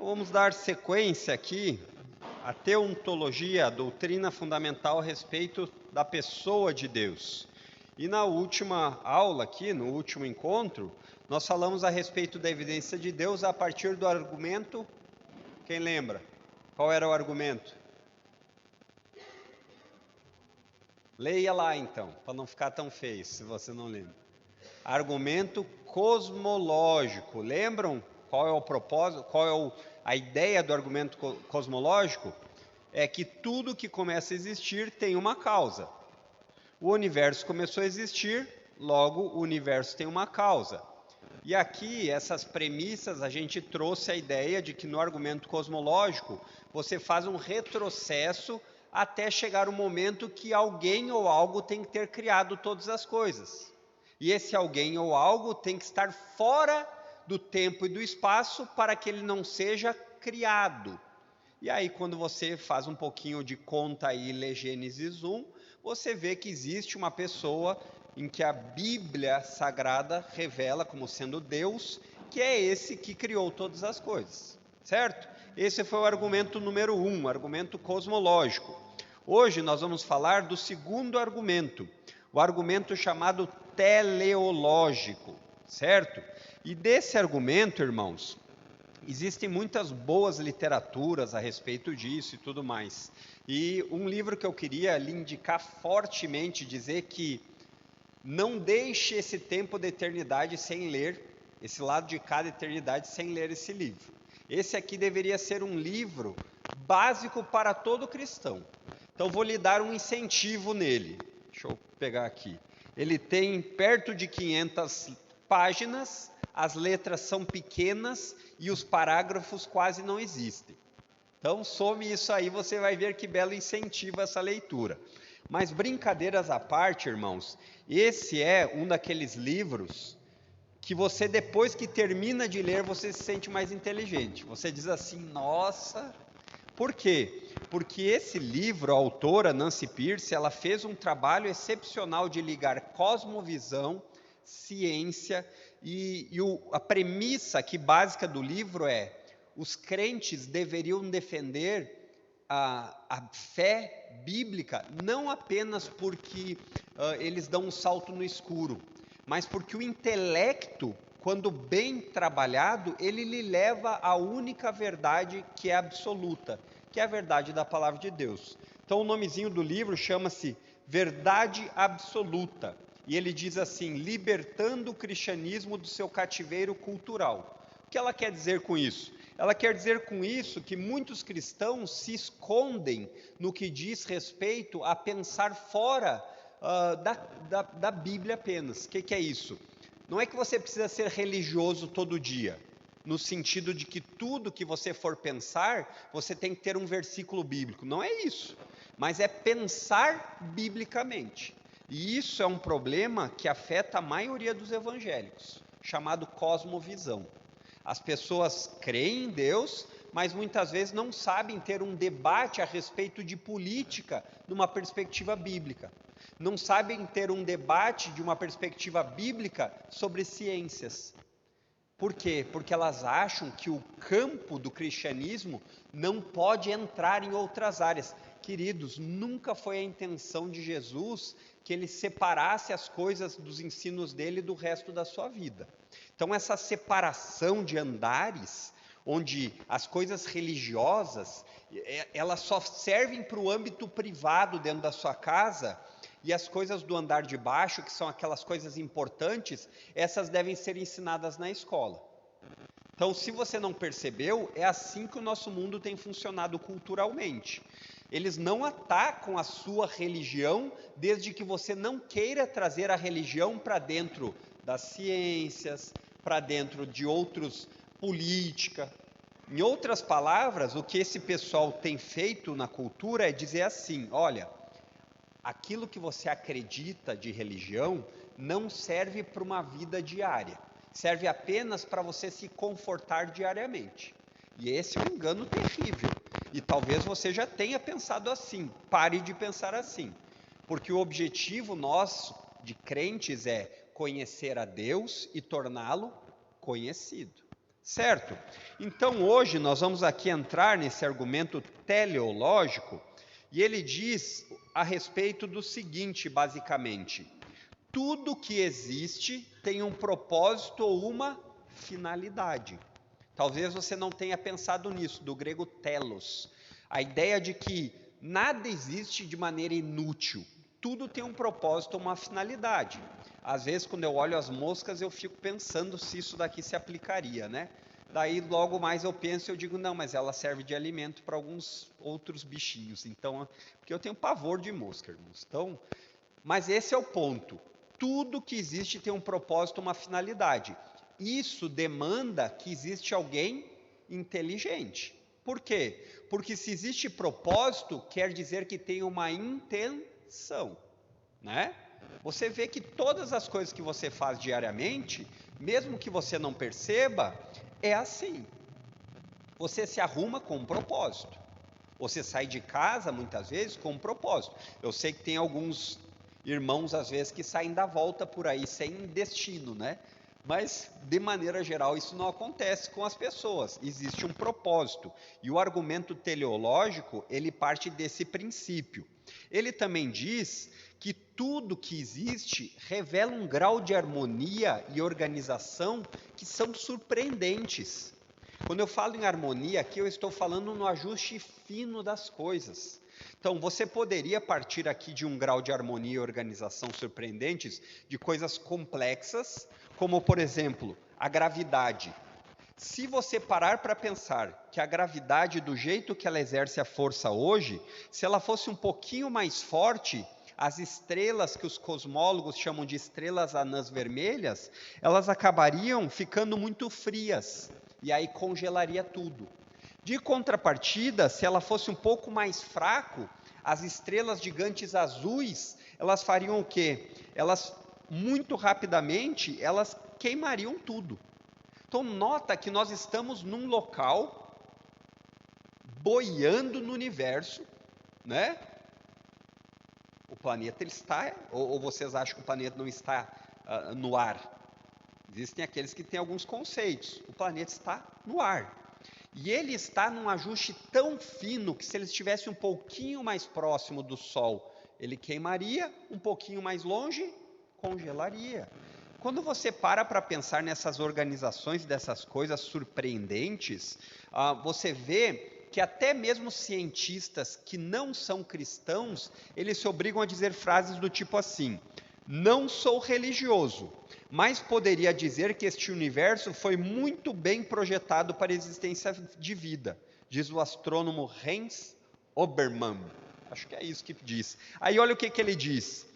Então vamos dar sequência aqui à teontologia, a doutrina fundamental a respeito da pessoa de Deus. E na última aula aqui, no último encontro, nós falamos a respeito da evidência de Deus a partir do argumento. Quem lembra? Qual era o argumento? Leia lá então, para não ficar tão feio se você não lembra. Argumento cosmológico. Lembram qual é o propósito, a ideia do argumento cosmológico? É que tudo que começa a existir tem uma causa. O universo começou a existir, logo o universo tem uma causa. E aqui, essas premissas, a gente trouxe a ideia de que no argumento cosmológico, você faz um retrocesso até chegar o momento que alguém ou algo tem que ter criado todas as coisas. E esse alguém ou algo tem que estar fora do tempo e do espaço para que ele não seja criado. E aí, quando você faz um pouquinho de conta aí e lê Gênesis 1, você vê que existe uma pessoa em que a Bíblia Sagrada revela como sendo Deus, que é esse que criou todas as coisas, certo? Esse foi o argumento número 1, argumento cosmológico. Hoje nós vamos falar do segundo argumento, o argumento chamado teleológico, certo? E desse argumento, irmãos, existem muitas boas literaturas a respeito disso e tudo mais. E um livro que eu queria lhe indicar fortemente, dizer que não deixe esse tempo da eternidade sem ler, esse lado de cada eternidade sem ler esse livro. Esse aqui deveria ser um livro básico para todo cristão. Então vou lhe dar um incentivo nele. Deixa eu pegar aqui. Ele tem perto de 500 páginas, as letras são pequenas e os parágrafos quase não existem. Então some isso aí, você vai ver que belo incentivo essa leitura. Mas brincadeiras à parte, irmãos, esse é um daqueles livros que você, depois que termina de ler, você se sente mais inteligente. Você diz assim, nossa... Por quê? Porque esse livro, a autora Nancy Pearcey, ela fez um trabalho excepcional de ligar cosmovisão, ciência, a premissa aqui básica do livro é: os crentes deveriam defender a fé bíblica, não apenas porque eles dão um salto no escuro, mas porque o intelecto, quando bem trabalhado, ele lhe leva à única verdade que é absoluta, que é a verdade da palavra de Deus. Então o nomezinho do livro chama-se Verdade Absoluta, e ele diz assim: libertando o cristianismo do seu cativeiro cultural. O que ela quer dizer com isso? Ela quer dizer com isso que muitos cristãos se escondem no que diz respeito a pensar fora da Bíblia apenas. O que é isso? Não é que você precisa ser religioso todo dia, no sentido de que tudo que você for pensar, você tem que ter um versículo bíblico. Não é isso, mas é pensar biblicamente. E isso é um problema que afeta a maioria dos evangélicos, chamado cosmovisão. As pessoas creem em Deus, mas muitas vezes não sabem ter um debate a respeito de política numa perspectiva bíblica. Não sabem ter um debate de uma perspectiva bíblica sobre ciências. Por quê? Porque elas acham que o campo do cristianismo não pode entrar em outras áreas. Queridos, nunca foi a intenção de Jesus que ele separasse as coisas dos ensinos dele do resto da sua vida. Então essa separação de andares, onde as coisas religiosas, elas só servem para o âmbito privado dentro da sua casa, e as coisas do andar de baixo, que são aquelas coisas importantes, essas devem ser ensinadas na escola. Então, se você não percebeu, é assim que o nosso mundo tem funcionado culturalmente. Eles não atacam a sua religião, desde que você não queira trazer a religião para dentro das ciências, para dentro de outros, política. Em outras palavras, o que esse pessoal tem feito na cultura é dizer assim: olha, aquilo que você acredita de religião não serve para uma vida diária, serve apenas para você se confortar diariamente. E esse é um engano terrível, e talvez você já tenha pensado assim. Pare de pensar assim, porque o objetivo nosso de crentes é conhecer a Deus e torná-lo conhecido. Certo? Então hoje nós vamos aqui entrar nesse argumento teleológico, e ele diz a respeito do seguinte, basicamente: tudo que existe tem um propósito ou uma finalidade. Talvez você não tenha pensado nisso, do grego telos, a ideia de que nada existe de maneira inútil, tudo tem um propósito ou uma finalidade. Às vezes, quando eu olho as moscas, eu fico pensando se isso daqui se aplicaria, né? Daí, logo mais eu penso e eu digo, não, mas ela serve de alimento para alguns outros bichinhos. Então, porque eu tenho pavor de mosca, irmãos. Então, mas esse é o ponto. Tudo que existe tem um propósito, uma finalidade. Isso demanda que existe alguém inteligente. Por quê? Porque se existe propósito, quer dizer que tem uma intenção, né? Você vê que todas as coisas que você faz diariamente, mesmo que você não perceba, é assim. Você se arruma com um propósito. Você sai de casa, muitas vezes, com um propósito. Eu sei que tem alguns irmãos, às vezes, que saem da volta por aí sem destino, né? Mas, de maneira geral, isso não acontece com as pessoas. Existe um propósito. E o argumento teleológico, ele parte desse princípio. Ele também diz que tudo que existe revela um grau de harmonia e organização que são surpreendentes. Quando eu falo em harmonia, aqui eu estou falando no ajuste fino das coisas. Então, você poderia partir aqui de um grau de harmonia e organização surpreendentes de coisas complexas, como, por exemplo, a gravidade. Se você parar para pensar que a gravidade, do jeito que ela exerce a força hoje, se ela fosse um pouquinho mais forte, as estrelas que os cosmólogos chamam de estrelas anãs vermelhas, elas acabariam ficando muito frias, e aí congelaria tudo. De contrapartida, se ela fosse um pouco mais fraco, as estrelas gigantes azuis, elas fariam o quê? Elas, muito rapidamente, elas queimariam tudo. Então, nota que nós estamos num local, boiando no universo, né? O planeta ele está, ou vocês acham que o planeta não está no ar? Existem aqueles que têm alguns conceitos. O planeta está no ar. E ele está num ajuste tão fino que se ele estivesse um pouquinho mais próximo do Sol, ele queimaria, um pouquinho mais longe, congelaria. Quando você para pensar nessas organizações, dessas coisas surpreendentes, você vê que até mesmo cientistas que não são cristãos, eles se obrigam a dizer frases do tipo assim: não sou religioso, mas poderia dizer que este universo foi muito bem projetado para a existência de vida, diz o astrônomo Heinz Obermann. Acho que é isso que diz. Aí olha o que ele diz.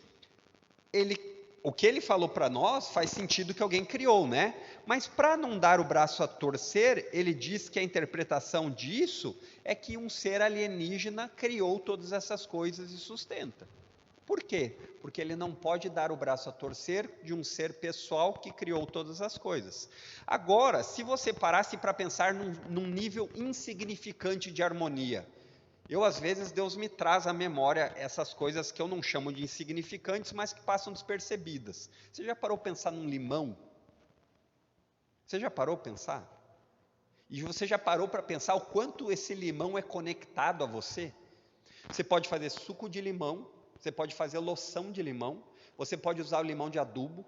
O que ele falou para nós faz sentido que alguém criou, né? Mas para não dar o braço a torcer, ele diz que a interpretação disso é que um ser alienígena criou todas essas coisas e sustenta. Por quê? Porque ele não pode dar o braço a torcer de um ser pessoal que criou todas as coisas. Agora, se você parasse para pensar num nível insignificante de harmonia, às vezes, Deus me traz à memória essas coisas que eu não chamo de insignificantes, mas que passam despercebidas. Você já parou para pensar num limão? Você já parou para pensar? E você já parou para pensar o quanto esse limão é conectado a você? Você pode fazer suco de limão, você pode fazer loção de limão, você pode usar o limão de adubo,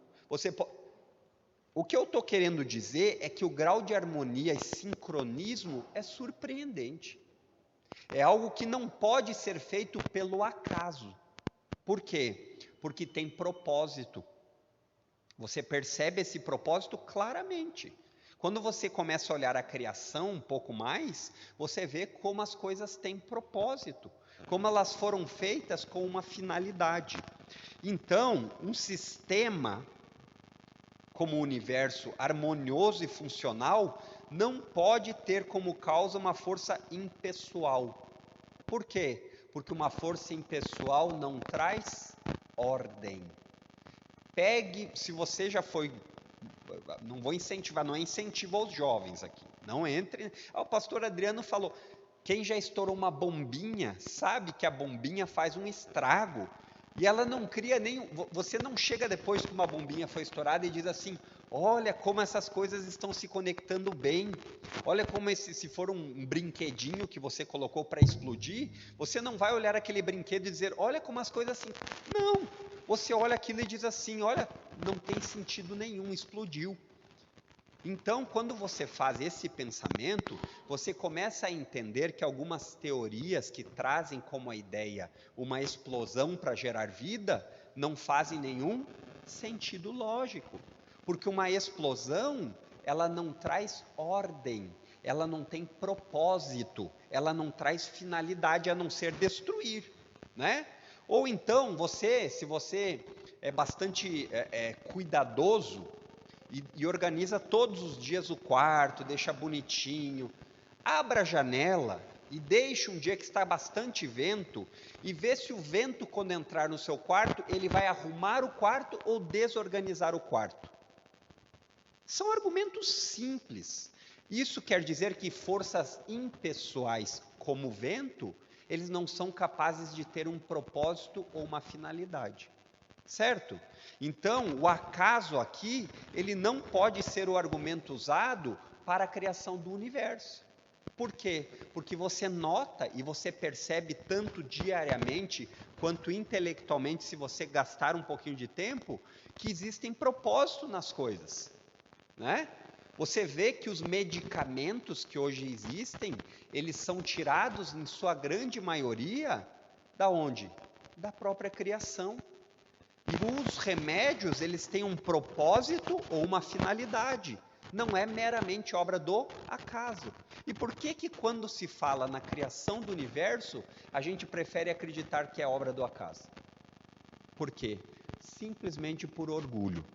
O que eu estou querendo dizer é que o grau de harmonia e sincronismo é surpreendente. É algo que não pode ser feito pelo acaso. Por quê? Porque tem propósito. Você percebe esse propósito claramente. Quando você começa a olhar a criação um pouco mais, você vê como as coisas têm propósito, como elas foram feitas com uma finalidade. Então, um sistema como o universo harmonioso e funcional não pode ter como causa uma força impessoal. Por quê? Porque uma força impessoal não traz ordem. Se você já foi, não vou incentivar, não é incentivo aos jovens aqui, não entre. O pastor Adriano falou, quem já estourou uma bombinha, sabe que a bombinha faz um estrago. E ela não cria você não chega depois que uma bombinha foi estourada e diz assim, Olha como essas coisas estão se conectando bem. Olha como se for um brinquedinho que você colocou para explodir, você não vai olhar aquele brinquedo e dizer, olha como as coisas assim. Não, você olha aquilo e diz assim, olha, não tem sentido nenhum, explodiu. Então, quando você faz esse pensamento, você começa a entender que algumas teorias que trazem como a ideia uma explosão para gerar vida, não fazem nenhum sentido lógico. Porque uma explosão, ela não traz ordem, ela não tem propósito, ela não traz finalidade a não ser destruir, né? Ou então, se você é bastante cuidadoso, e organiza todos os dias o quarto, deixa bonitinho. Abra a janela e deixe um dia que está bastante vento e vê se o vento, quando entrar no seu quarto, ele vai arrumar o quarto ou desorganizar o quarto. São argumentos simples. Isso quer dizer que forças impessoais, como o vento, eles não são capazes de ter um propósito ou uma finalidade. Certo? Então, o acaso aqui, ele não pode ser o argumento usado para a criação do universo. Por quê? Porque você nota e você percebe tanto diariamente quanto intelectualmente, se você gastar um pouquinho de tempo, que existem propósito nas coisas, né? Você vê que os medicamentos que hoje existem, eles são tirados, em sua grande maioria, da onde? Da própria criação. E os remédios, eles têm um propósito ou uma finalidade. Não é meramente obra do acaso. E por que quando se fala na criação do universo, a gente prefere acreditar que é obra do acaso? Por quê? Simplesmente por orgulho.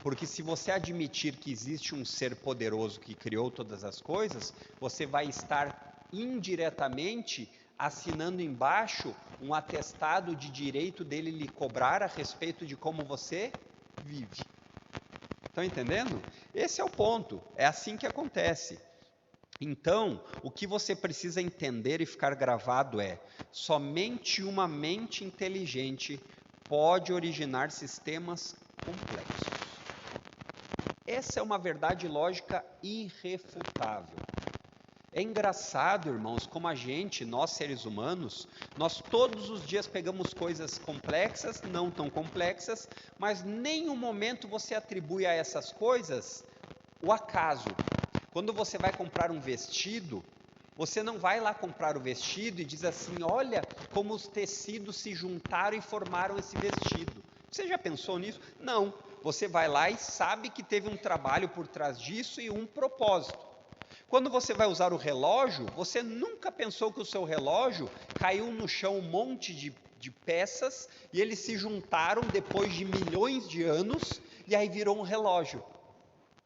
Porque se você admitir que existe um ser poderoso que criou todas as coisas, você vai estar indiretamente assinando embaixo um atestado de direito dele lhe cobrar a respeito de como você vive. Estão entendendo? Esse é o ponto, é assim que acontece. Então, o que você precisa entender e ficar gravado é: somente uma mente inteligente pode originar sistemas complexos. Essa é uma verdade lógica irrefutável. É engraçado, irmãos, como nós seres humanos, nós todos os dias pegamos coisas complexas, não tão complexas, mas nenhum momento você atribui a essas coisas o acaso. Quando você vai comprar um vestido, você não vai lá comprar o vestido e diz assim, olha como os tecidos se juntaram e formaram esse vestido. Você já pensou nisso? Não. Você vai lá e sabe que teve um trabalho por trás disso e um propósito. Quando você vai usar o relógio, você nunca pensou que o seu relógio caiu no chão um monte de peças e eles se juntaram depois de milhões de anos e aí virou um relógio.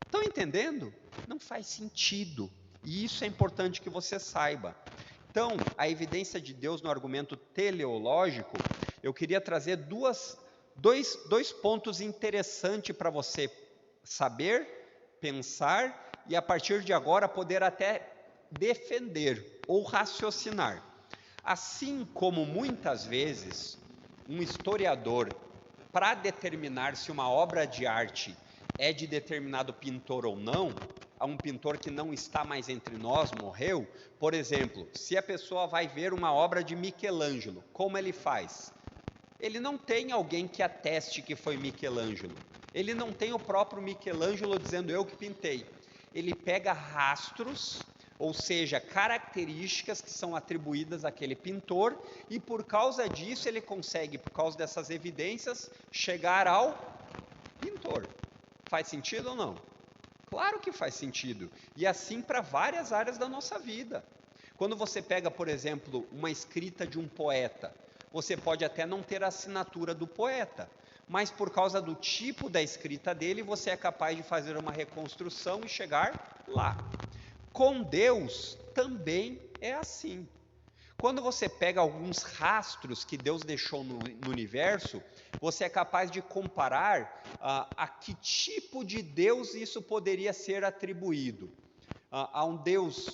Estão entendendo? Não faz sentido. E isso é importante que você saiba. Então, a evidência de Deus no argumento teleológico, eu queria trazer dois pontos interessantes para você saber, pensar e a partir de agora poder até defender ou raciocinar. Assim como muitas vezes um historiador, para determinar se uma obra de arte é de determinado pintor ou não, a um pintor que não está mais entre nós, morreu, por exemplo, se a pessoa vai ver uma obra de Michelangelo, como ele faz? Ele não tem alguém que ateste que foi Michelangelo. Ele não tem o próprio Michelangelo dizendo eu que pintei. Ele pega rastros, ou seja, características que são atribuídas àquele pintor, e por causa disso ele consegue, por causa dessas evidências, chegar ao pintor. Faz sentido ou não? Claro que faz sentido. E assim para várias áreas da nossa vida. Quando você pega, por exemplo, uma escrita de um poeta, você pode até não ter a assinatura do poeta, mas por causa do tipo da escrita dele, você é capaz de fazer uma reconstrução e chegar lá. Com Deus também é assim. Quando você pega alguns rastros que Deus deixou no universo, você é capaz de comparar a que tipo de Deus isso poderia ser atribuído. A um Deus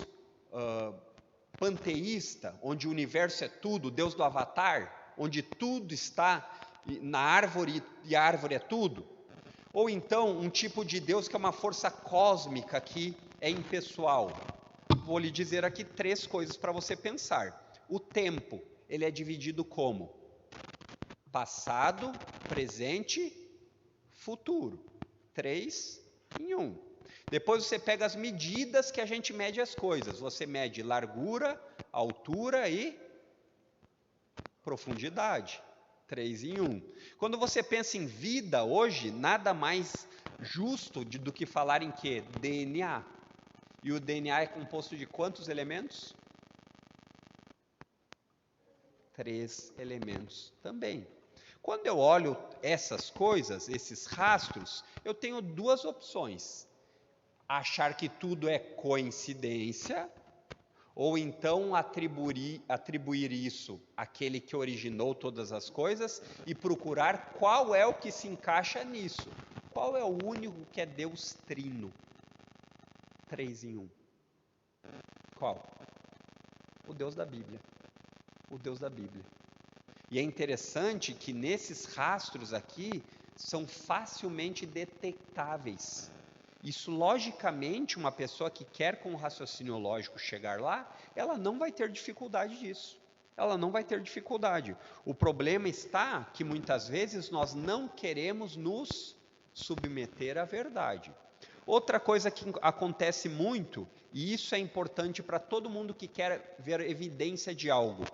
panteísta, onde o universo é tudo, Deus do Avatar, onde tudo está na árvore e a árvore é tudo, Ou então um tipo de Deus que é uma força cósmica que é impessoal. Vou lhe dizer aqui 3 coisas para você pensar. O tempo, ele é dividido como? Passado, presente, futuro. 3 em 1. Depois você pega as medidas que a gente mede as coisas. Você mede largura, altura e profundidade. 3 em 1. Quando você pensa em vida hoje, nada mais justo do que falar em quê? DNA. E o DNA é composto de quantos elementos? 3 elementos também. Quando eu olho essas coisas, esses rastros, eu tenho 2 opções. Achar que tudo é coincidência, ou então atribuir isso àquele que originou todas as coisas e procurar qual é o que se encaixa nisso. Qual é o único que é Deus trino? 3 em 1. Qual? O Deus da Bíblia. O Deus da Bíblia. E é interessante que nesses rastros aqui são facilmente detectáveis. Isso, logicamente, uma pessoa que quer com o raciocínio lógico chegar lá, ela não vai ter dificuldade disso. Ela não vai ter dificuldade. O problema está que muitas vezes nós não queremos nos submeter à verdade. Outra coisa que acontece muito, e isso é importante para todo mundo que quer ver evidência de algo,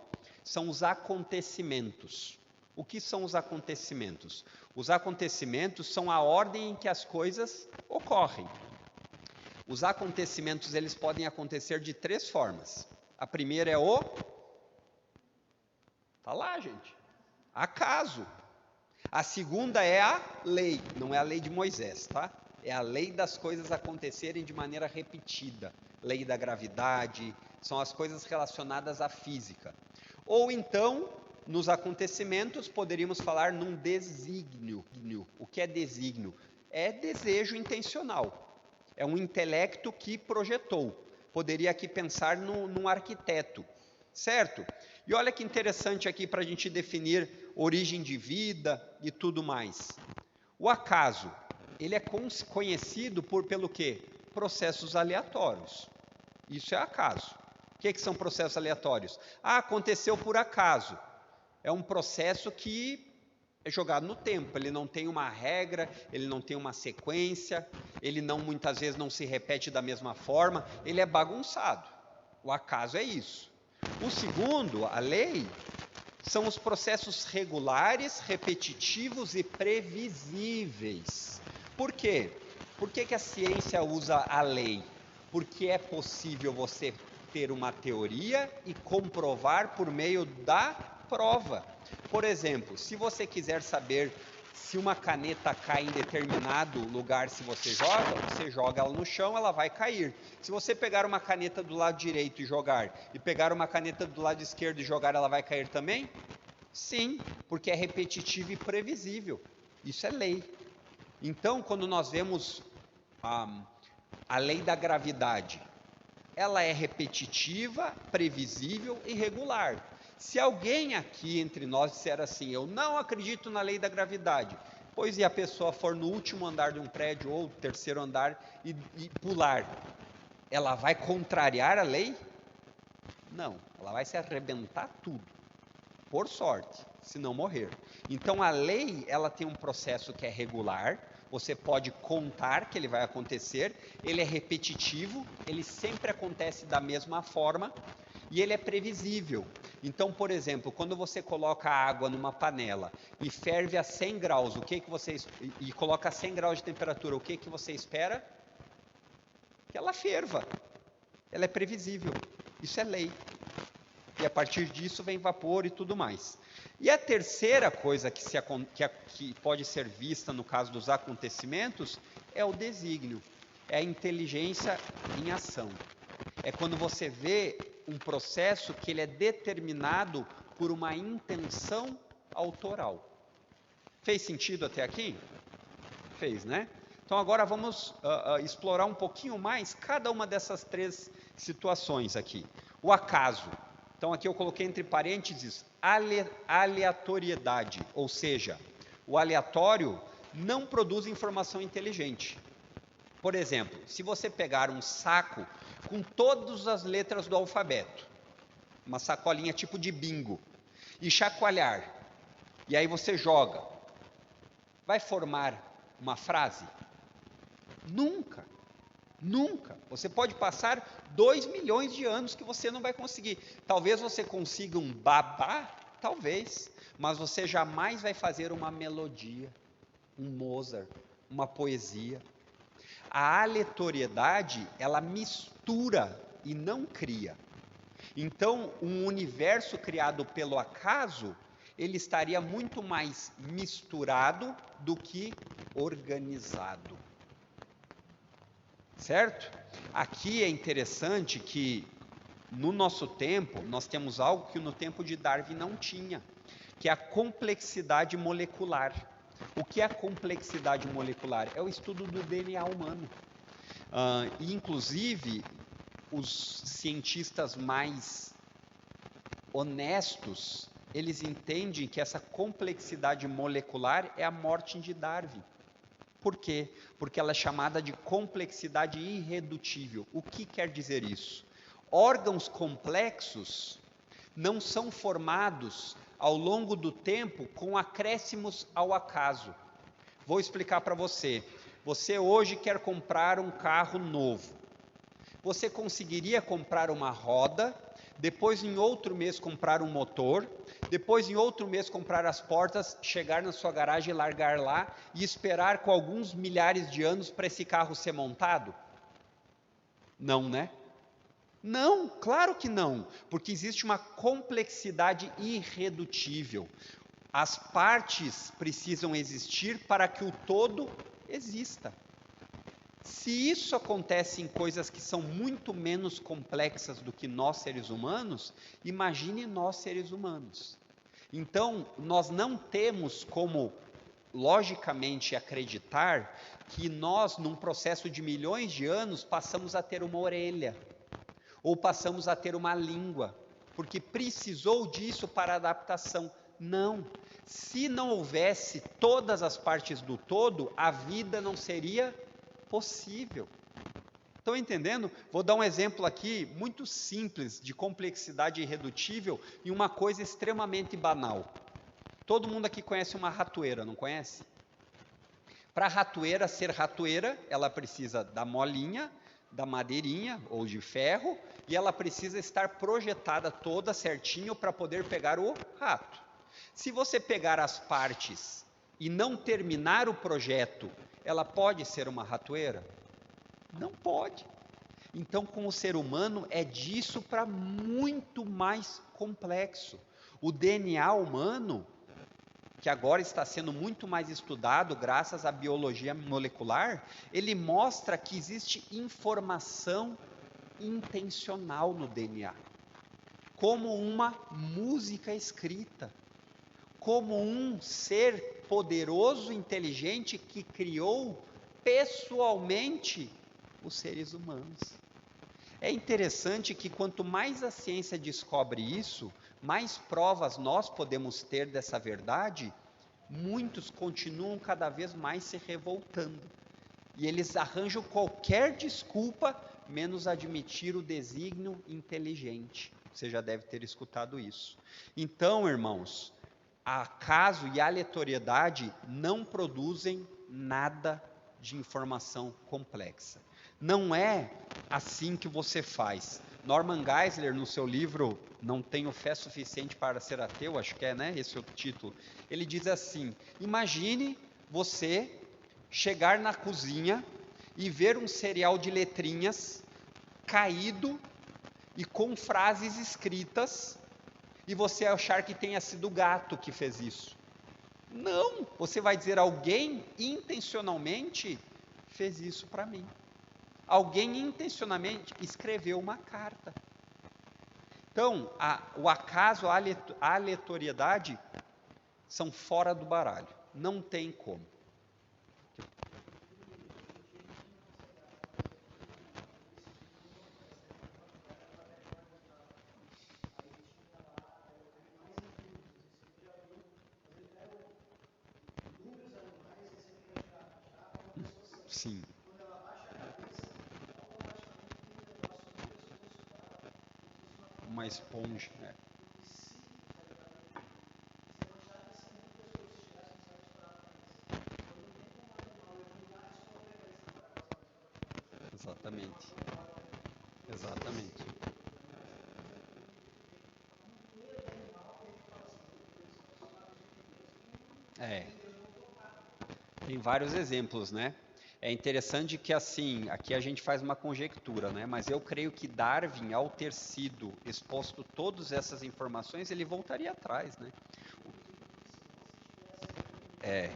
são os acontecimentos. O que são os acontecimentos? Os acontecimentos são a ordem em que as coisas ocorrem. Os acontecimentos, eles podem acontecer de 3 formas. A primeira é o... Tá lá, gente. Acaso. A segunda é a lei. Não é a lei de Moisés, tá? É a lei das coisas acontecerem de maneira repetida. Lei da gravidade, são as coisas relacionadas à física. Ou então, nos acontecimentos, poderíamos falar num desígnio. O que é desígnio? É desejo intencional. É um intelecto que projetou. Poderia aqui pensar num arquiteto, certo? E olha que interessante aqui para a gente definir origem de vida e tudo mais. O acaso, ele é conhecido pelo quê? Processos aleatórios. Isso é acaso. O que são processos aleatórios? Aconteceu por acaso. É um processo que é jogado no tempo. Ele não tem uma regra, ele não tem uma sequência, ele muitas vezes não se repete da mesma forma, ele é bagunçado. O acaso é isso. O segundo, a lei, são os processos regulares, repetitivos e previsíveis. Por quê? Por que a ciência usa a lei? Porque é possível você ter uma teoria e comprovar por meio da prova. Por exemplo, se você quiser saber se uma caneta cai em determinado lugar, se você joga ela no chão, ela vai cair. Se você pegar uma caneta do lado direito e jogar, e pegar uma caneta do lado esquerdo e jogar, ela vai cair também? Sim, porque é repetitivo e previsível. Isso é lei. Então, quando nós vemos a lei da gravidade, ela é repetitiva, previsível e regular. Se alguém aqui entre nós disser assim, eu não acredito na lei da gravidade, pois e a pessoa for no último andar de um prédio ou terceiro andar e pular, ela vai contrariar a lei? Não, ela vai se arrebentar tudo, por sorte, se não morrer. Então a lei, ela tem um processo que é regular, você pode contar que ele vai acontecer, ele é repetitivo, ele sempre acontece da mesma forma e ele é previsível. Então, por exemplo, quando você coloca água numa panela e ferve a 100 graus, e coloca a 100 graus de temperatura, o que você espera? Que ela ferva. Ela é previsível. Isso é lei. E a partir disso vem vapor e tudo mais. E a terceira coisa que pode ser vista no caso dos acontecimentos é o desígnio, é a inteligência em ação. É quando você vê um processo que ele é determinado por uma intenção autoral. Fez sentido até aqui? Fez, né? Então agora vamos explorar um pouquinho mais cada uma dessas 3 situações aqui. O acaso. Então aqui eu coloquei entre parênteses aleatoriedade, ou seja, o aleatório não produz informação inteligente. Por exemplo, se você pegar um saco com todas as letras do alfabeto, uma sacolinha tipo de bingo, e chacoalhar, e aí você joga, vai formar uma frase? Nunca, nunca. Você pode passar 2 milhões de anos que você não vai conseguir. Talvez você consiga um babá, talvez, mas você jamais vai fazer uma melodia, um Mozart, uma poesia. A aleatoriedade, ela mistura e não cria. Então, um universo criado pelo acaso, ele estaria muito mais misturado do que organizado. Certo? Aqui é interessante que, no nosso tempo, nós temos algo que no tempo de Darwin não tinha, que é a complexidade molecular. O que é a complexidade molecular? É o estudo do DNA humano. E, inclusive, os cientistas mais honestos, eles entendem que essa complexidade molecular é a morte de Darwin. Por quê? Porque ela é chamada de complexidade irredutível. O que quer dizer isso? Órgãos complexos não são formados ao longo do tempo com acréscimos ao acaso. Vou explicar para você. Você hoje quer comprar um carro novo. Você conseguiria comprar uma roda, depois em outro mês comprar um motor, depois em outro mês comprar as portas, chegar na sua garagem e largar lá e esperar com alguns milhares de anos para esse carro ser montado? Não, né? Não, claro que não, porque existe uma complexidade irredutível. As partes precisam existir para que o todo exista. Se isso acontece em coisas que são muito menos complexas do que nós seres humanos, imagine nós seres humanos. Então, nós não temos como, logicamente, acreditar que nós, num processo de milhões de anos, passamos a ter uma orelha, ou passamos a ter uma língua, porque precisou disso para a adaptação. Não. Se não houvesse todas as partes do todo, a vida não seria possível. Estão entendendo? Vou dar um exemplo aqui muito simples de complexidade irredutível e uma coisa extremamente banal. Todo mundo aqui conhece uma ratoeira, não conhece? Para a ratoeira ser ratoeira, ela precisa da molinha, da madeirinha ou de ferro, e ela precisa estar projetada toda certinho para poder pegar o rato. Se você pegar as partes e não terminar o projeto, ela pode ser uma ratoeira? Não pode. Então, com o ser humano, é disso para muito mais complexo. O DNA humano, que agora está sendo muito mais estudado graças à biologia molecular, ele mostra que existe informação intencional no DNA, como uma música escrita, como um ser poderoso, inteligente, que criou pessoalmente os seres humanos. É interessante que quanto mais a ciência descobre isso, mais provas nós podemos ter dessa verdade, muitos continuam cada vez mais se revoltando. E eles arranjam qualquer desculpa, menos admitir o desígnio inteligente. Você já deve ter escutado isso. Então, irmãos, acaso e aleatoriedade não produzem nada de informação complexa. Não é assim que você faz. Norman Geisler, no seu livro Não Tenho Fé Suficiente para Ser Ateu, acho que é, né? Esse é o título. Ele diz assim: imagine você chegar na cozinha e ver um cereal de letrinhas caído e com frases escritas, e você achar que tenha sido o gato que fez isso. Não, você vai dizer: alguém intencionalmente fez isso para mim. Alguém intencionalmente escreveu uma carta. Então, o acaso, a aleatoriedade são fora do baralho. Não tem como. Sim. Uma esponja, né? Exatamente. Exatamente. É. Tem vários exemplos, né? É interessante que, assim, aqui a gente faz uma conjectura, né? Mas eu creio que Darwin, ao ter sido exposto todas essas informações, ele voltaria atrás, né? É,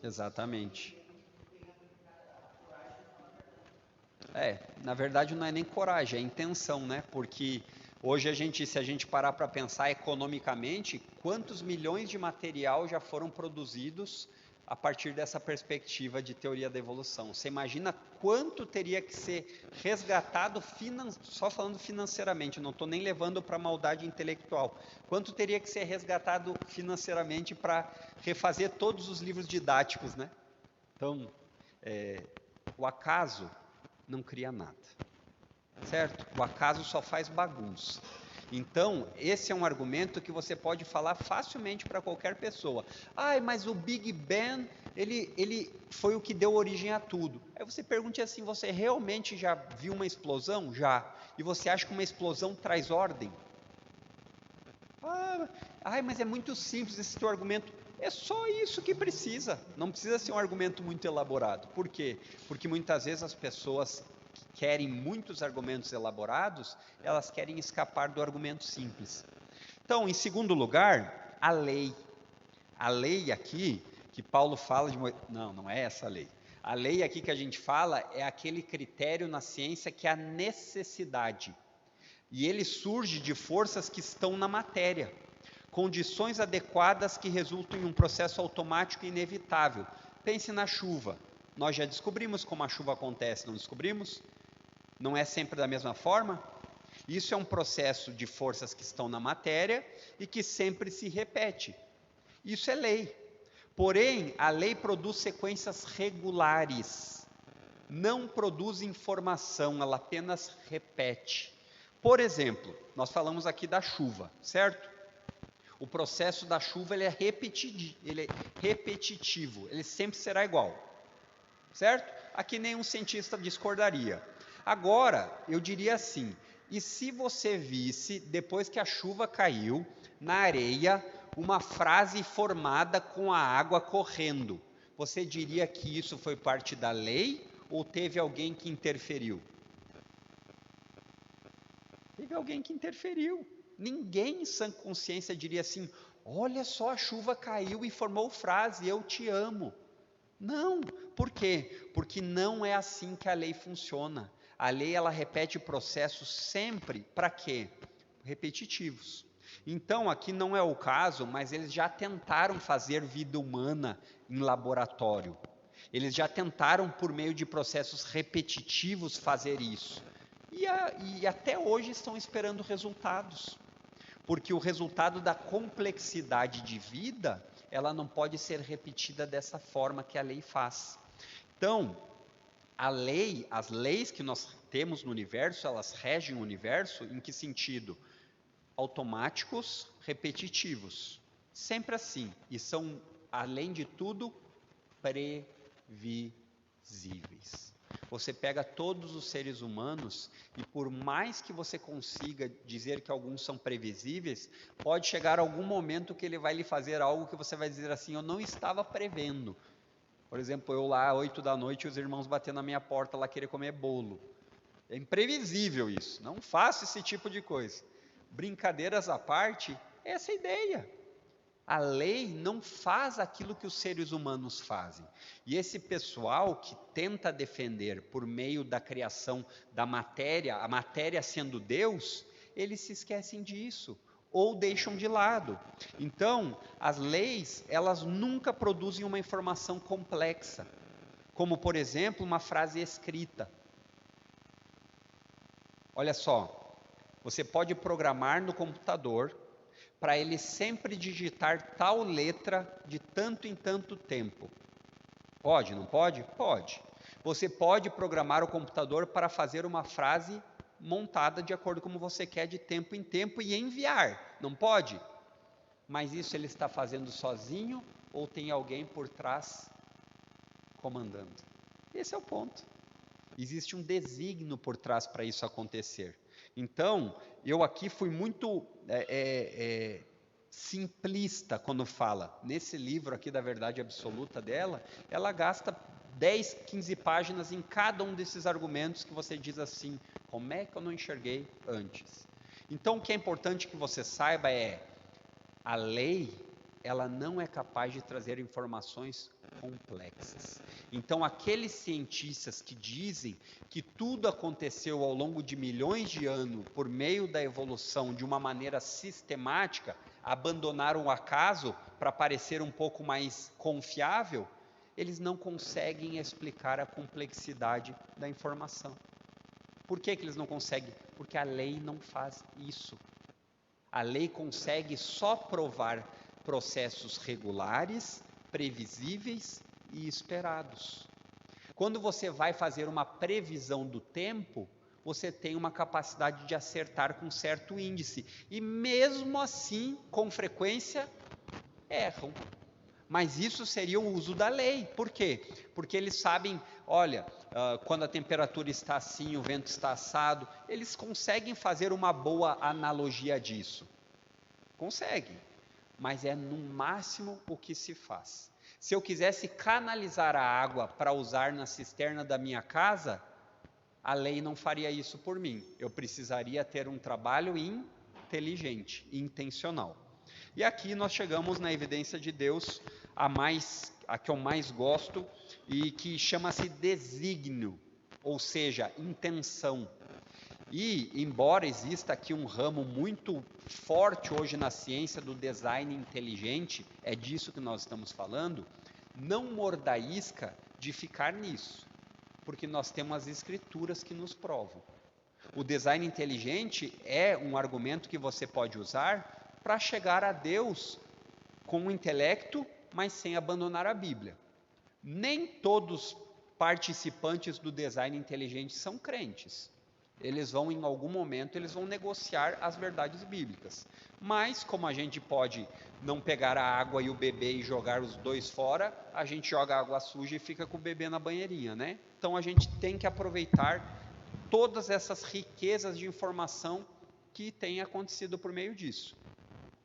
exatamente. Na verdade não é nem coragem, é intenção, né? Porque hoje se a gente parar para pensar economicamente, quantos milhões de material já foram produzidos a partir dessa perspectiva de teoria da evolução? Você imagina quanto teria que ser resgatado, só falando financeiramente, não estou nem levando para a maldade intelectual, quanto teria que ser resgatado financeiramente para refazer todos os livros didáticos, né? Então, o acaso não cria nada, certo? O acaso só faz bagunça. Então, esse é um argumento que você pode falar facilmente para qualquer pessoa. Mas o Big Bang, ele foi o que deu origem a tudo. Aí você pergunta assim, você realmente já viu uma explosão? Já. E você acha que uma explosão traz ordem? Mas é muito simples esse teu argumento. É só isso que precisa. Não precisa ser um argumento muito elaborado. Por quê? Porque muitas vezes as pessoas que querem muitos argumentos elaborados, elas querem escapar do argumento simples. Então, em segundo lugar, a lei. A lei aqui, que Paulo fala de... Não é essa a lei. A lei aqui que a gente fala é aquele critério na ciência que é a necessidade. E ele surge de forças que estão na matéria. Condições adequadas que resultam em um processo automático e inevitável. Pense na chuva. Nós já descobrimos como a chuva acontece, não descobrimos? Não é sempre da mesma forma? Isso é um processo de forças que estão na matéria e que sempre se repete. Isso é lei. Porém, a lei produz sequências regulares. Não produz informação, ela apenas repete. Por exemplo, nós falamos aqui da chuva, certo? O processo da chuva ele é repetitivo, ele sempre será igual, certo? Aqui nenhum cientista discordaria. Agora, eu diria assim, e se você visse, depois que a chuva caiu, na areia, uma frase formada com a água correndo, você diria que isso foi parte da lei ou teve alguém que interferiu? Teve alguém que interferiu. Ninguém em sã consciência diria assim, olha só, a chuva caiu e formou frase, eu te amo. Não, por quê? Porque não é assim que a lei funciona. A lei, ela repete processos sempre, para quê? Repetitivos. Então, aqui não é o caso, mas eles já tentaram fazer vida humana em laboratório. Eles já tentaram, por meio de processos repetitivos, fazer isso. E até hoje estão esperando resultados. Porque o resultado da complexidade de vida, ela não pode ser repetida dessa forma que a lei faz. Então, as leis que nós temos no universo, elas regem o universo em que sentido? Automáticos, repetitivos. Sempre assim. E são, além de tudo, previsíveis. Você pega todos os seres humanos e por mais que você consiga dizer que alguns são previsíveis, pode chegar algum momento que ele vai lhe fazer algo que você vai dizer assim, eu não estava prevendo. Por exemplo, eu lá, 8 da noite, os irmãos batendo na minha porta lá querer comer bolo. É imprevisível isso, não faça esse tipo de coisa. Brincadeiras à parte, essa é a ideia. A lei não faz aquilo que os seres humanos fazem. E esse pessoal que tenta defender por meio da criação da matéria, a matéria sendo Deus, eles se esquecem disso ou deixam de lado. Então, as leis, elas nunca produzem uma informação complexa, como por exemplo, uma frase escrita. Olha só, você pode programar no computador para ele sempre digitar tal letra de tanto em tanto tempo. Pode, não pode? Pode. Você pode programar o computador para fazer uma frase montada de acordo com como você quer, de tempo em tempo, e enviar. Não pode? Mas isso ele está fazendo sozinho ou tem alguém por trás comandando? Esse é o ponto. Existe um desígnio por trás para isso acontecer. Então, eu aqui fui muito simplista quando fala. Nesse livro aqui da verdade absoluta dela, ela gasta 10, 15 páginas em cada um desses argumentos que você diz assim, como é que eu não enxerguei antes? Então, o que é importante que você saiba é, a lei, ela não é capaz de trazer informações complexas. Então, aqueles cientistas que dizem que tudo aconteceu ao longo de milhões de anos por meio da evolução de uma maneira sistemática, abandonaram o acaso para parecer um pouco mais confiável, eles não conseguem explicar a complexidade da informação. Por que eles não conseguem? Porque a lei não faz isso. A lei consegue só provar processos regulares, previsíveis e esperados. Quando você vai fazer uma previsão do tempo, você tem uma capacidade de acertar com certo índice. E mesmo assim, com frequência, erram. Mas isso seria o uso da lei. Por quê? Porque eles sabem, olha, quando a temperatura está assim, o vento está assado, eles conseguem fazer uma boa analogia disso. Conseguem, mas é no máximo o que se faz. Se eu quisesse canalizar a água para usar na cisterna da minha casa, a lei não faria isso por mim. Eu precisaria ter um trabalho inteligente, intencional. E aqui nós chegamos na evidência de Deus, a que eu mais gosto, e que chama-se desígnio, ou seja, intenção. E, embora exista aqui um ramo muito forte hoje na ciência do design inteligente, é disso que nós estamos falando, não mordaísca de ficar nisso, porque nós temos as escrituras que nos provam. O design inteligente é um argumento que você pode usar para chegar a Deus com o intelecto, mas sem abandonar a Bíblia. Nem todos participantes do design inteligente são crentes. Eles vão, em algum momento, eles vão negociar as verdades bíblicas. Mas, como a gente pode não pegar a água e o bebê e jogar os dois fora, a gente joga a água suja e fica com o bebê na banheirinha, né? Então, a gente tem que aproveitar todas essas riquezas de informação que têm acontecido por meio disso.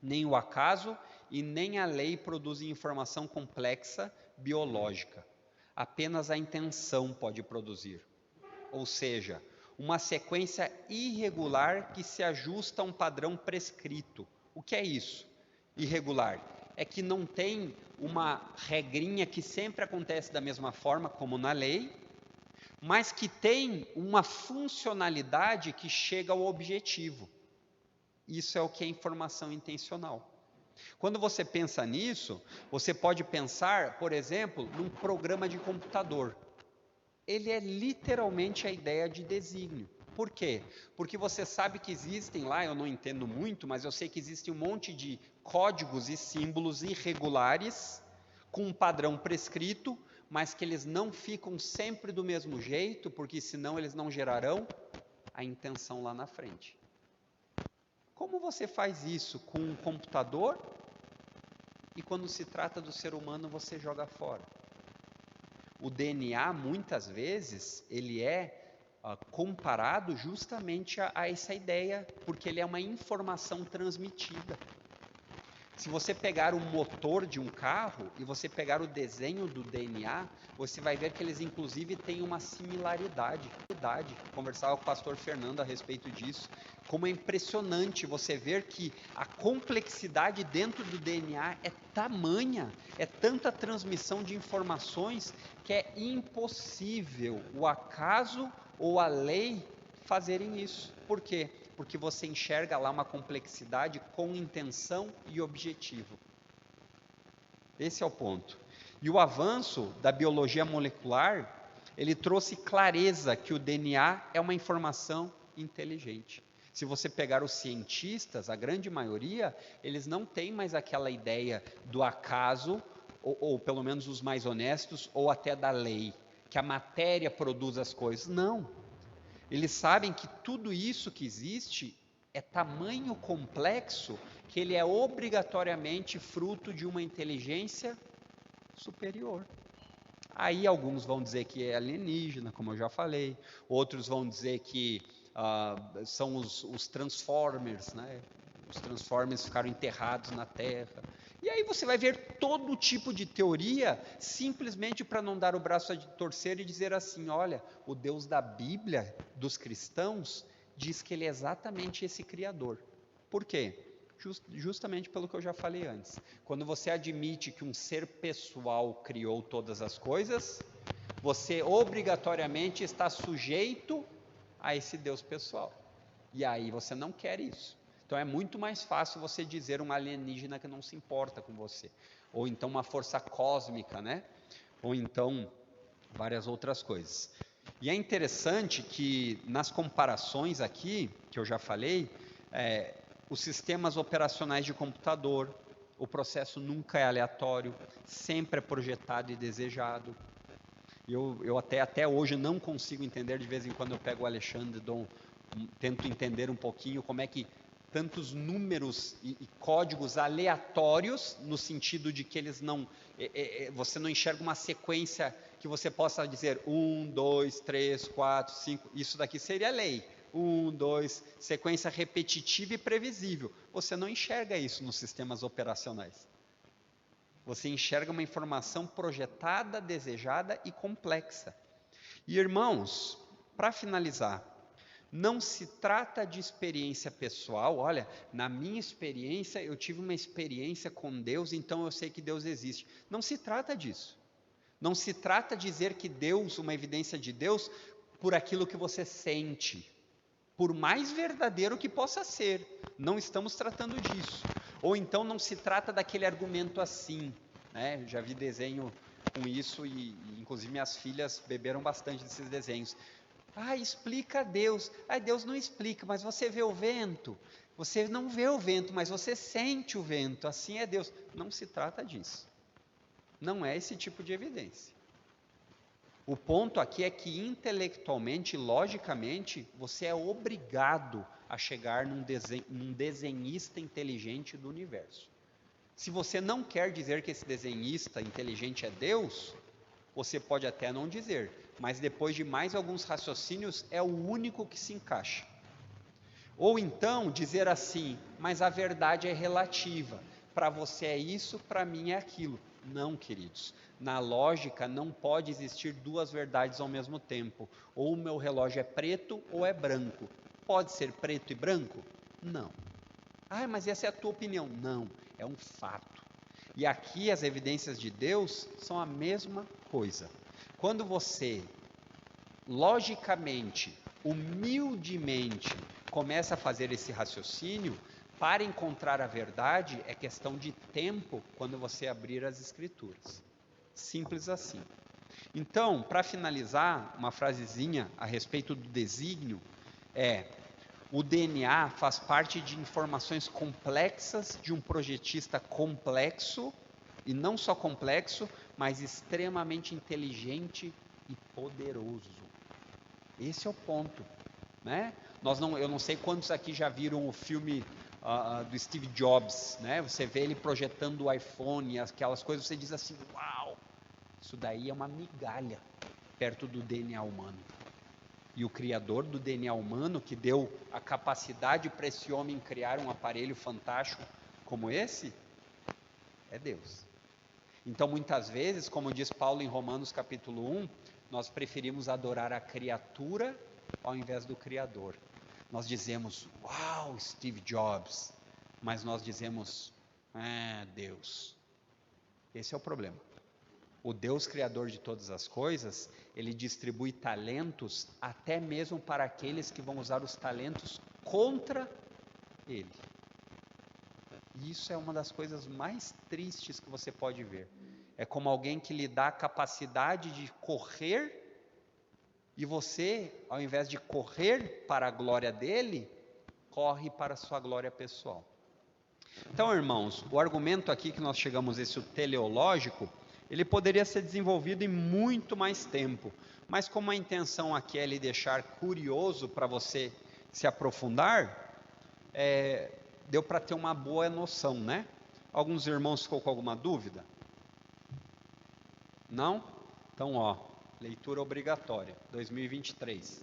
Nem o acaso e nem a lei produzem informação complexa biológica. Apenas a intenção pode produzir. Ou seja, uma sequência irregular que se ajusta a um padrão prescrito. O que é isso? Irregular. É que não tem uma regrinha que sempre acontece da mesma forma, como na lei, mas que tem uma funcionalidade que chega ao objetivo. Isso é o que é informação intencional. Quando você pensa nisso, você pode pensar, por exemplo, num programa de computador. Ele é literalmente a ideia de desígnio. Por quê? Porque você sabe que existem lá, eu não entendo muito, mas eu sei que existe um monte de códigos e símbolos irregulares, com um padrão prescrito, mas que eles não ficam sempre do mesmo jeito, porque senão eles não gerarão a intenção lá na frente. Como você faz isso com um computador e quando se trata do ser humano você joga fora? O DNA, muitas vezes, ele é comparado justamente a essa ideia, porque ele é uma informação transmitida. Se você pegar o motor de um carro e você pegar o desenho do DNA, você vai ver que eles inclusive têm uma similaridade. Conversava com o pastor Fernando a respeito disso. Como é impressionante você ver que a complexidade dentro do DNA é tamanha, é tanta transmissão de informações que é impossível o acaso ou a lei fazerem isso. Por quê? Porque você enxerga lá uma complexidade com intenção e objetivo. Esse é o ponto. E o avanço da biologia molecular, ele trouxe clareza que o DNA é uma informação inteligente. Se você pegar os cientistas, a grande maioria, eles não têm mais aquela ideia do acaso, ou pelo menos os mais honestos, ou até da lei, que a matéria produz as coisas. Não. Eles sabem que tudo isso que existe é tamanho complexo que ele é obrigatoriamente fruto de uma inteligência superior. Aí alguns vão dizer que é alienígena, como eu já falei, outros vão dizer que são os Transformers, né? Os Transformers ficaram enterrados na Terra. E aí você vai ver todo tipo de teoria, simplesmente para não dar o braço a torcer e dizer assim, olha, o Deus da Bíblia, dos cristãos, diz que ele é exatamente esse Criador. Por quê? Justamente pelo que eu já falei antes. Quando você admite que um ser pessoal criou todas as coisas, você obrigatoriamente está sujeito a esse Deus pessoal. E aí você não quer isso. Então é muito mais fácil você dizer um alienígena que não se importa com você. Ou então uma força cósmica, né? Ou então várias outras coisas. E é interessante que nas comparações aqui, que eu já falei, os sistemas operacionais de computador, o processo nunca é aleatório, sempre é projetado e desejado. Eu até hoje não consigo entender, de vez em quando eu pego o Alexandre, tento entender um pouquinho como é que tantos números e códigos aleatórios, no sentido de que eles não, você não enxerga uma sequência que você possa dizer 1, 2, 3, 4, 5, isso daqui seria lei. 1, 2, sequência repetitiva e previsível. Você não enxerga isso nos sistemas operacionais. Você enxerga uma informação projetada, desejada e complexa. E irmãos, para finalizar, não se trata de experiência pessoal. Olha, na minha experiência, eu tive uma experiência com Deus, então eu sei que Deus existe. Não se trata disso. Não se trata de dizer que Deus, uma evidência de Deus, por aquilo que você sente. Por mais verdadeiro que possa ser, não estamos tratando disso. Ou então não se trata daquele argumento assim, né? Já vi desenho com isso e inclusive minhas filhas beberam bastante desses desenhos. Explica Deus. Deus não explica, mas você vê o vento. Você não vê o vento, mas você sente o vento. Assim é Deus. Não se trata disso. Não é esse tipo de evidência. O ponto aqui é que intelectualmente, logicamente, você é obrigado a chegar num desenhista inteligente do universo. Se você não quer dizer que esse desenhista inteligente é Deus, você pode até não dizer, mas depois de mais alguns raciocínios, é o único que se encaixa. Ou então dizer assim, mas a verdade é relativa. Para você é isso, para mim é aquilo. Não, queridos. Na lógica não pode existir duas verdades ao mesmo tempo. Ou o meu relógio é preto ou é branco. Pode ser preto e branco? Não. Mas essa é a tua opinião. Não, é um fato. E aqui as evidências de Deus são a mesma coisa. Quando você, logicamente, humildemente, começa a fazer esse raciocínio, para encontrar a verdade é questão de tempo quando você abrir as Escrituras. Simples assim. Então, para finalizar, uma frasezinha a respeito do desígnio o DNA faz parte de informações complexas de um projetista complexo, e não só complexo, mas extremamente inteligente e poderoso. Esse é o ponto, né? Eu não sei quantos aqui já viram o filme do Steve Jobs, né? Você vê ele projetando o iPhone, aquelas coisas, você diz assim, uau, isso daí é uma migalha perto do DNA humano. E o criador do DNA humano, que deu a capacidade para esse homem criar um aparelho fantástico como esse, é Deus. Então, muitas vezes, como diz Paulo em Romanos capítulo 1, nós preferimos adorar a criatura ao invés do Criador. Nós dizemos, uau, Steve Jobs, mas nós dizemos, Deus. Esse é o problema. O Deus Criador de todas as coisas, Ele distribui talentos até mesmo para aqueles que vão usar os talentos contra Ele. E isso é uma das coisas mais tristes que você pode ver. É como alguém que lhe dá a capacidade de correr E você, ao invés de correr para a glória dele, corre para a sua glória pessoal. Então, irmãos, o argumento aqui que nós chegamos, esse teleológico, ele poderia ser desenvolvido em muito mais tempo, mas como a intenção aqui é lhe deixar curioso para você se aprofundar, deu para ter uma boa noção, né? Alguns irmãos ficou com alguma dúvida? Não? Então, leitura obrigatória, 2023.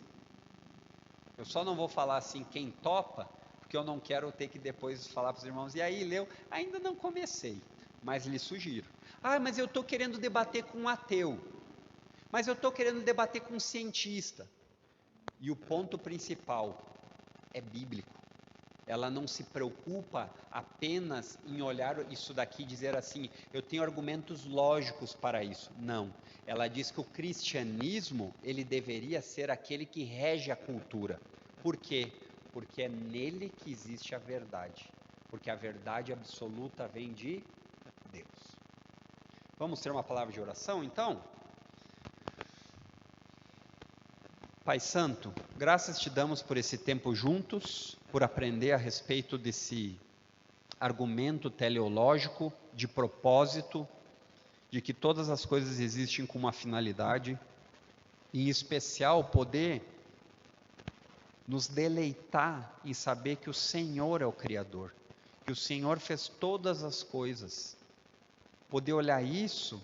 Eu só não vou falar assim quem topa, porque eu não quero ter que depois falar para os irmãos, e aí, leu? Ainda não comecei, mas lhe sugiro. Mas eu estou querendo debater com um ateu, mas eu estou querendo debater com um cientista. E o ponto principal é bíblico. Ela não se preocupa apenas em olhar isso daqui e dizer assim, eu tenho argumentos lógicos para isso. Não, ela diz que o cristianismo, ele deveria ser aquele que rege a cultura. Por quê? Porque é nele que existe a verdade. Porque a verdade absoluta vem de Deus. Vamos ter uma palavra de oração, então? Pai Santo, graças te damos por esse tempo juntos, por aprender a respeito desse argumento teleológico, de propósito, de que todas as coisas existem com uma finalidade, e em especial poder nos deleitar em saber que o Senhor é o Criador, que o Senhor fez todas as coisas, poder olhar isso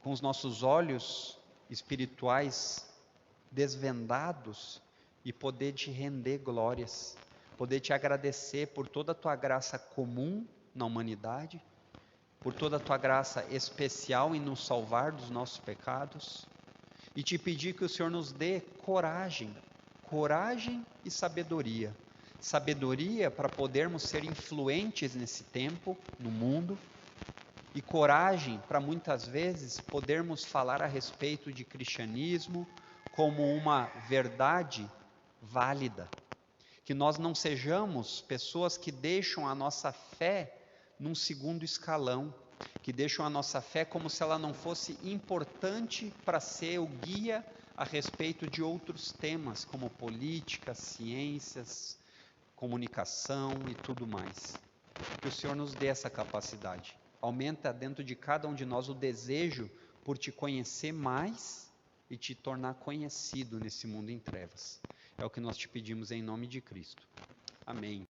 com os nossos olhos espirituais desvendados e poder te render glórias, poder te agradecer por toda a tua graça comum na humanidade, por toda a tua graça especial em nos salvar dos nossos pecados, e te pedir que o Senhor nos dê coragem e sabedoria. Sabedoria para podermos ser influentes nesse tempo, no mundo, e coragem para muitas vezes podermos falar a respeito de cristianismo como uma verdade válida. Que nós não sejamos pessoas que deixam a nossa fé num segundo escalão, que deixam a nossa fé como se ela não fosse importante para ser o guia a respeito de outros temas, como política, ciências, comunicação e tudo mais. Que o Senhor nos dê essa capacidade. Aumenta dentro de cada um de nós o desejo por te conhecer mais e te tornar conhecido nesse mundo em trevas. É o que nós te pedimos em nome de Cristo. Amém.